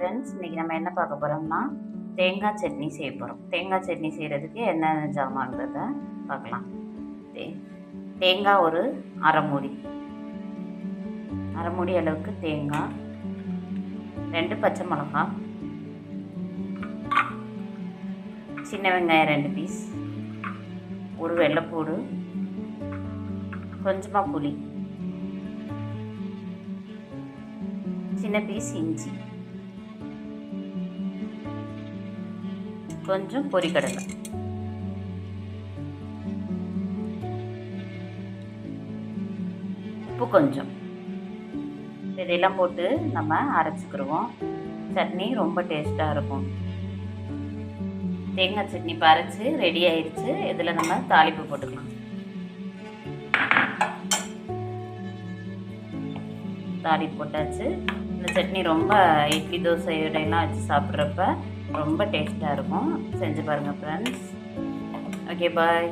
Friends, இன்றைக்கி நம்ம என்ன பார்க்க போகிறோம்னா தேங்காய் சட்னி செய்ய போகிறோம். தேங்காய் சட்னி செய்கிறதுக்கு என்னென்ன ஜாமான்றதை பார்க்கலாம். தேங்காய் ஒரு அரை மூடி அளவுக்கு தேங்காய், 2 பச்சை மிளகாய், சின்ன வெங்காயம் 2 பீஸ், ஒரு வெள்ளைப்பூடு, கொஞ்சமாக புளி, சின்ன பீஸ் இஞ்சி, கொஞ்சம் பொரிக்கடலை, உப்பு கொஞ்சம். இதெல்லாம் போட்டு நம்ம அரைச்சிக்கிடுவோம். சட்னி ரொம்ப டேஸ்ட்டாக இருக்கும். தேங்காய் சட்னி இப்போ அரைச்சி ரெடி ஆயிடுச்சு. இதில் நம்ம தாளிப்பு போட்டுக்கலாம். தாளிப்பு போட்டாச்சு. இந்த சட்னி ரொம்ப இட்லி தோசையோடையெல்லாம் வச்சு சாப்பிட்றப்ப ரொம்ப டேஸ்ட்டாக இருக்கும். செஞ்சு பாருங்கள் ஃப்ரெண்ட்ஸ். ஓகே, பாய்.